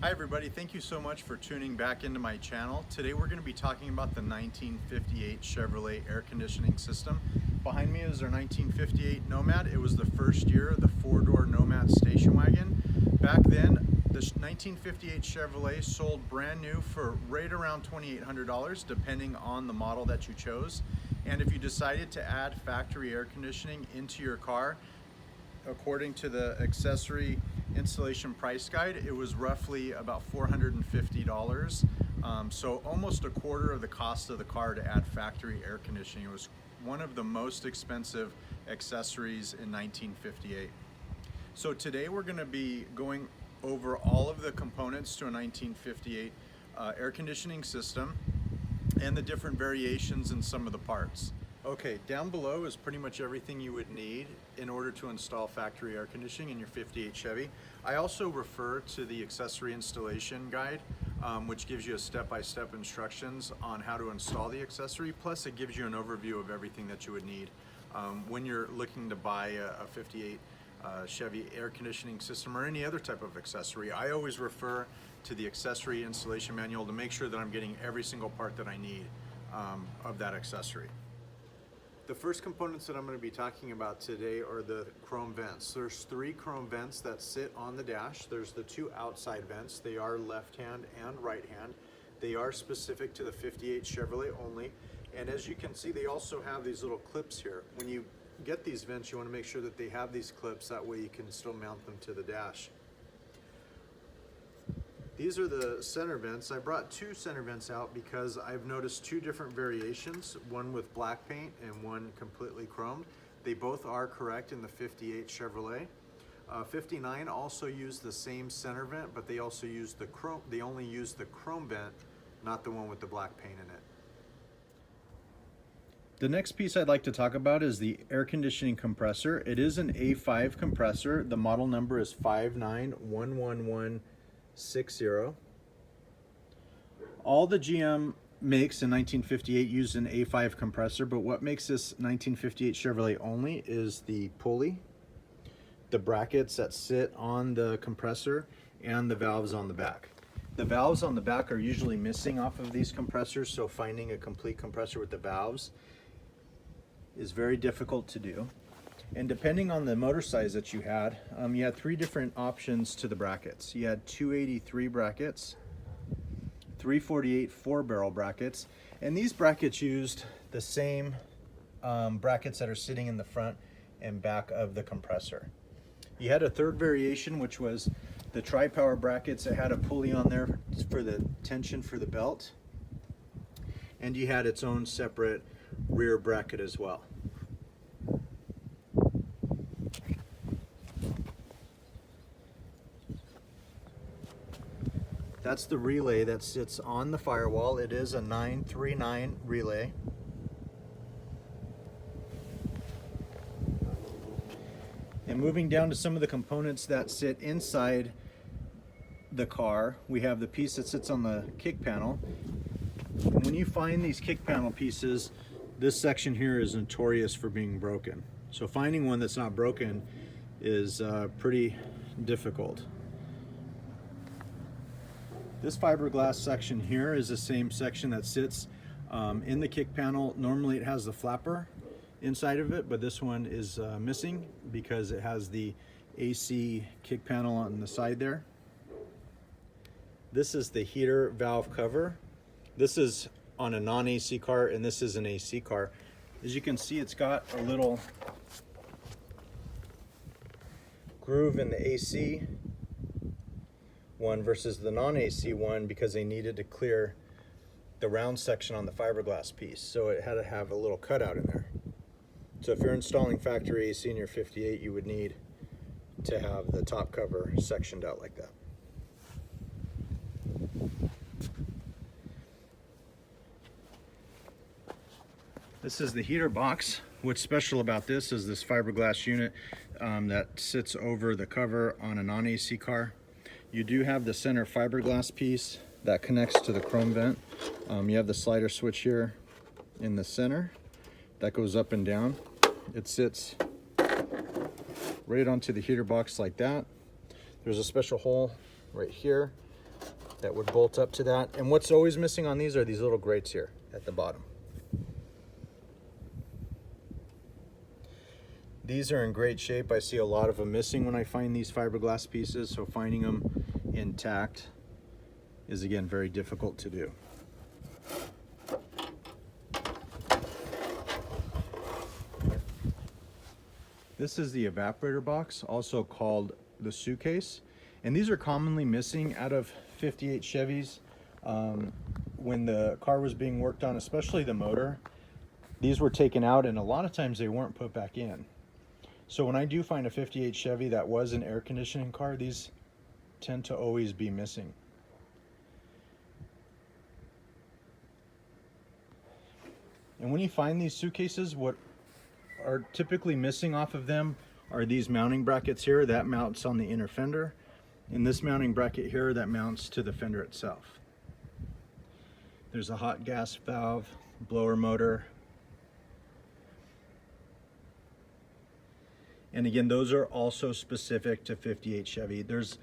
Hi everybody, thank you so much for tuning back into my channel. Today we're going to be talking about the 1958 Chevrolet air conditioning system. Behind me is our 1958 Nomad. It was the first year of the four-door Nomad station wagon. Back then, the 1958 Chevrolet sold brand new for right around $2,800 depending on the model that you chose. And if you decided to add factory air conditioning into your car, according to the Accessory installation price guide, it was roughly about $450. So almost a quarter of the cost of the car to add factory air conditioning. It was one of the most expensive accessories in 1958. So today we're going to be going over all of the components to a 1958 air conditioning system and the different variations in some of the parts. Okay, down below is pretty much everything you would need in order to install factory air conditioning in your 58 Chevy. I also refer to the accessory installation guide, which gives you a step-by-step instructions on how to install the accessory, plus it gives you an overview of everything that you would need when you're looking to buy a 58 Chevy air conditioning system or any other type of accessory. I always refer to the accessory installation manual to make sure that I'm getting every single part that I need of that accessory. The first components that I'm going to be talking about today are the chrome vents. There's 3 chrome vents that sit on the dash. There's the 2 outside vents. They are left hand and right hand. They are specific to the 58 Chevrolet only. And as you can see, they also have these little clips here. When you get these vents, you want to make sure that they have these clips. That way you can still mount them to the dash. These are the center vents. I brought 2 center vents out because I've noticed 2 different variations, one with black paint and one completely chromed. They both are correct in the 58 Chevrolet. 59 also used the same center vent, but they also used the chrome. They only used the chrome vent, not the one with the black paint in it. The next piece I'd like to talk about is the air conditioning compressor. It is an A5 compressor. The model number is 5911160. All the GM makes in 1958 used an A5 compressor, but what makes this 1958 Chevrolet only is the pulley, the brackets that sit on the compressor, and the valves on the back. The valves on the back are usually missing off of these compressors, so finding a complete compressor with the valves is very difficult to do. And depending on the motor size that you had 3 different options to the brackets. You had 283 brackets, 348 4-barrel brackets, and these brackets used the same brackets that are sitting in the front and back of the compressor. You had a third variation, which was the tri-power brackets that had a pulley on there for the tension for the belt, and you had its own separate rear bracket as well. That's the relay that sits on the firewall. It is a 939 relay. And moving down to some of the components that sit inside the car, we have the piece that sits on the kick panel. And when you find these kick panel pieces, this section here is notorious for being broken. So finding one that's not broken is pretty difficult. This fiberglass section here is the same section that sits in the kick panel. Normally it has the flapper inside of it, but this one is missing because it has the AC kick panel on the side there. This is the heater valve cover. This is on a non-AC car, and this is an AC car. As you can see, it's got a little groove in the AC one versus the non-AC one because they needed to clear the round section on the fiberglass piece, so it had to have a little cutout in there. So if you're installing factory AC in your 58, you would need to have the top cover sectioned out like that. This is the heater box. What's special about this is this fiberglass unit that sits over the cover on a non-AC car. You do have the center fiberglass piece that connects to the chrome vent. You have the slider switch here in the center that goes up and down. It sits right onto the heater box like that. There's a special hole right here that would bolt up to that. And what's always missing on these are these little grates here at the bottom. These are in great shape. I see a lot of them missing when I find these fiberglass pieces, so finding them intact is again very difficult to do. This is the evaporator box, also called the suitcase, and these are commonly missing out of 58 Chevys. When the car was being worked on, especially the motor, these were taken out and a lot of times they weren't put back in. So when I do find a 58 Chevy that was an air conditioning car, these tend to always be missing. And when you find these suitcases, what are typically missing off of them are these mounting brackets here. That mounts on the inner fender, and this mounting bracket here that mounts to the fender itself. There's a hot gas valve, blower motor, and again, those are also specific to 58 Chevy. There's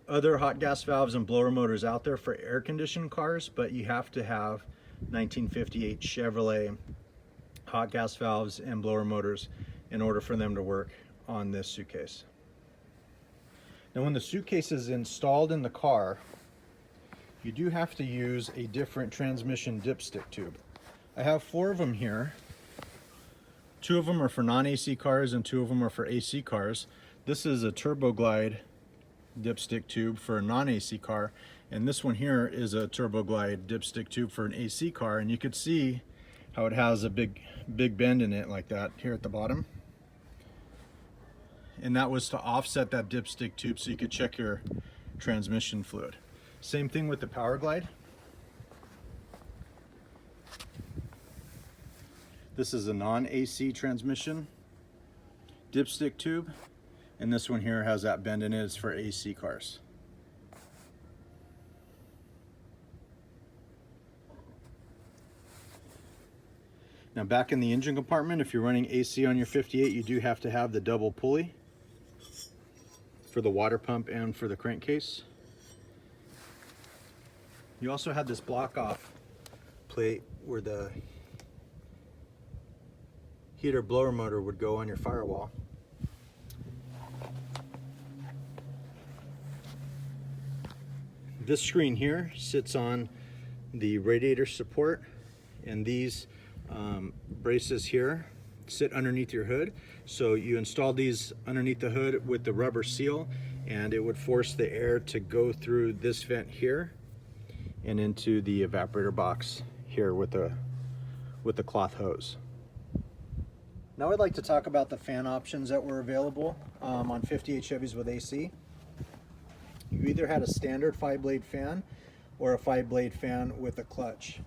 other hot gas valves and blower motors out there for air conditioned cars, but you have to have 1958 Chevrolet hot gas valves and blower motors in order for them to work on this suitcase. Now, when the suitcase is installed in the car, you do have to use a different transmission dipstick tube. I have 4 of them here. 2 of them are for non-AC cars and 2 of them are for AC cars. This is a Turbo Glide dipstick tube for a non-AC car, and this one here is a Turbo Glide dipstick tube for an AC car, and you could see how it has a big bend in it like that here at the bottom. And that was to offset that dipstick tube so you could check your transmission fluid. Same thing with the Power Glide. This is a non-AC transmission dipstick tube, and this one here has that bend in it. It's for AC cars. Now, back in the engine compartment, if you're running AC on your 58, you do have to have the double pulley for the water pump and for the crankcase. You also have this block off plate where the heater blower motor would go on your firewall. This screen here sits on the radiator support, and these braces here sit underneath your hood. So you install these underneath the hood with the rubber seal, and it would force the air to go through this vent here and into the evaporator box here with the cloth hose. Now I'd like to talk about the fan options that were available on 58 Chevys with AC. You either had a standard 5-blade fan or a 5-blade fan with a clutch.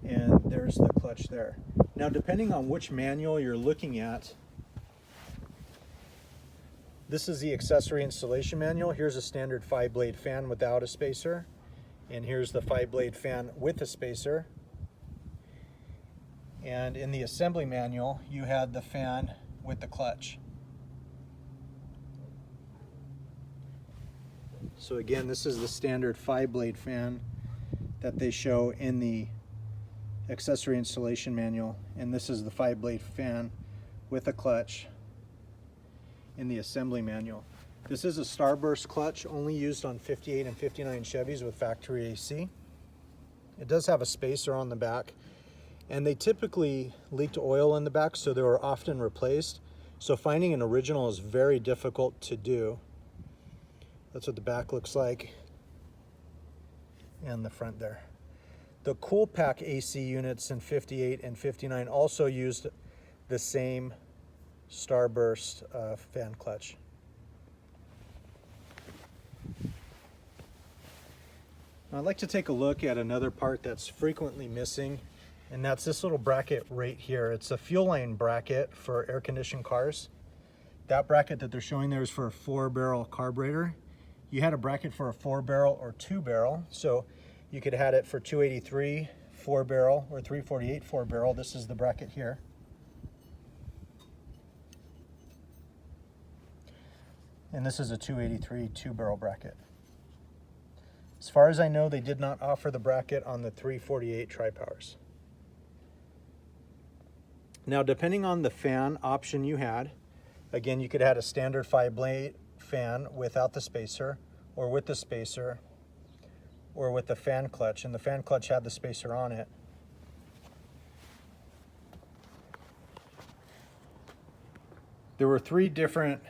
And there's the clutch there. Now, depending on which manual you're looking at, this is the accessory installation manual. Here's a standard 5-blade fan without a spacer, and here's the 5-blade fan with a spacer. And in the assembly manual, you had the fan with the clutch. So again, this is the standard 5-blade fan that they show in the accessory installation manual, and this is the 5-blade fan with a clutch in the assembly manual. This is a starburst clutch, only used on 58 and 59 Chevys with factory AC. It does have a spacer on the back, and they typically leaked oil in the back, so they were often replaced. So finding an original is very difficult to do. That's what the back looks like, and the front there. The Cool Pack AC units in 58 and 59 also used the same starburst fan clutch. Now I'd like to take a look at another part that's frequently missing, and that's this little bracket right here. It's a fuel line bracket for air-conditioned cars. That bracket that they're showing there is for a 4-barrel carburetor. You had a bracket for a 4-barrel or 2-barrel, so you could have had it for 283 4-barrel or 348 4-barrel. This is the bracket here. And this is a 283 2-barrel bracket. As far as I know, they did not offer the bracket on the 348 tri-powers. Now, depending on the fan option you had, again, you could have had a standard 5-blade fan without the spacer, or with the spacer, or with the fan clutch, and the fan clutch had the spacer on it. There were 3 different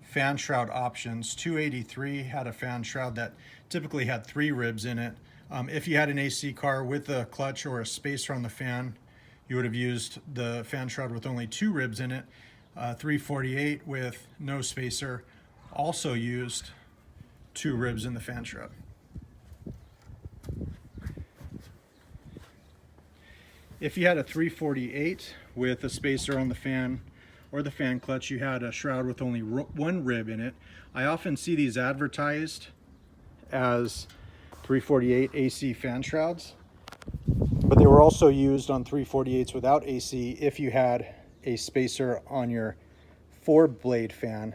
fan shroud options. 283 had a fan shroud that typically had 3 ribs in it. If you had an AC car with a clutch or a spacer on the fan, you would have used the fan shroud with only 2 ribs in it. 348 with no spacer also used 2 ribs in the fan shroud. If you had a 348 with a spacer on the fan or the fan clutch, you had a shroud with only 1 rib in it. I often see these advertised as 348 AC fan shrouds, but they were also used on 348s without AC if you had a spacer on your 4-blade fan.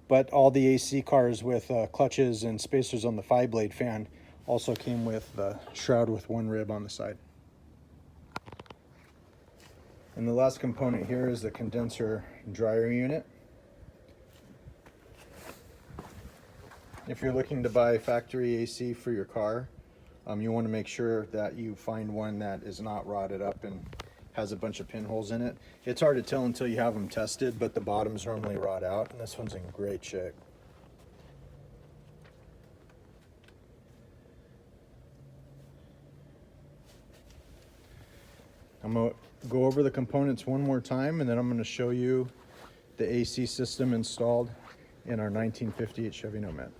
But all the AC cars with clutches and spacers on the 5-blade fan also came with the shroud with 1 rib on the side. And the last component here is the condenser dryer unit. If you're looking to buy factory AC for your car, you want to make sure that you find one that is not rotted up and has a bunch of pinholes in it. It's hard to tell until you have them tested, but the bottoms normally rot out, and this one's in great shape. I'm going to go over the components one more time, and then I'm going to show you the AC system installed in our 1958 Chevy Nomad.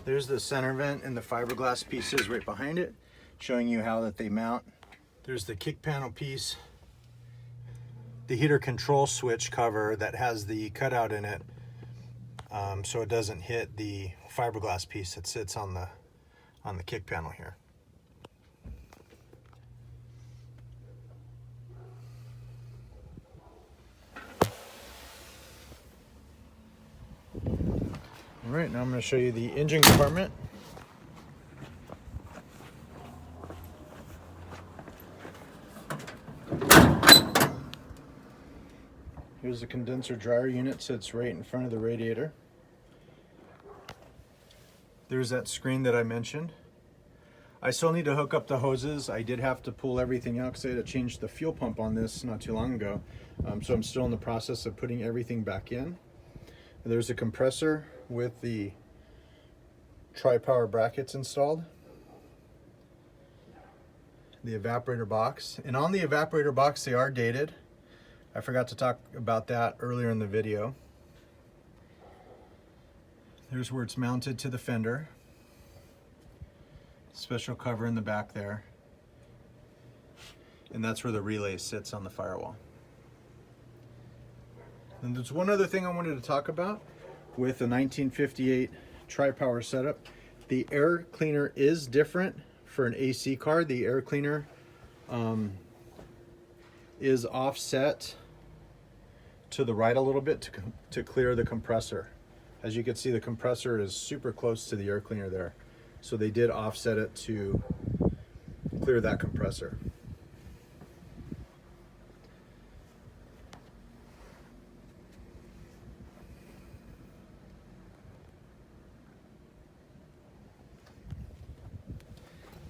There's the center vent and the fiberglass pieces right behind it, showing you how that they mount. There's the kick panel piece, the heater control switch cover that has the cutout in it, so it doesn't hit the fiberglass piece that sits on the kick panel here. All right, now I'm going to show you the engine compartment. Here's the condenser dryer unit, sits right in front of the radiator. There's that screen that I mentioned. I still need to hook up the hoses. I did have to pull everything out because I had to change the fuel pump on this not too long ago. So I'm still in the process of putting everything back in. There's a compressor with the tri-power brackets installed. The evaporator box. And on the evaporator box, they are dated. I forgot to talk about that earlier in the video. There's where it's mounted to the fender. Special cover in the back there. And that's where the relay sits on the firewall. And there's one other thing I wanted to talk about with the 1958 tri-power setup. The air cleaner is different for an AC car. The air cleaner is offset to the right a little bit to clear the compressor. As you can see, the compressor is super close to the air cleaner there. So they did offset it to clear that compressor.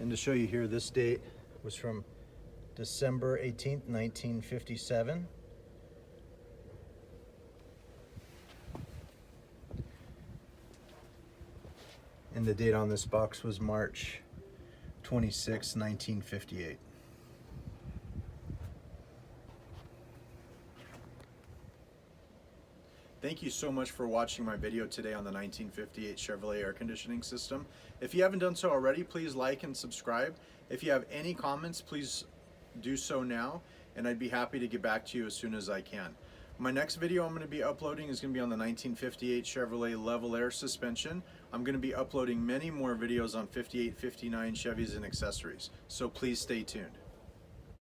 And to show you here, this date was from December 18th, 1957. And the date on this box was March 26, 1958. Thank you so much for watching my video today on the 1958 Chevrolet air conditioning system. If you haven't done so already, please like and subscribe. If you have any comments, please do so now, and I'd be happy to get back to you as soon as I can. My next video I'm going to be uploading is going to be on the 1958 Chevrolet level air suspension. I'm going to be uploading many more videos on 58, 59 Chevys and accessories, so please stay tuned.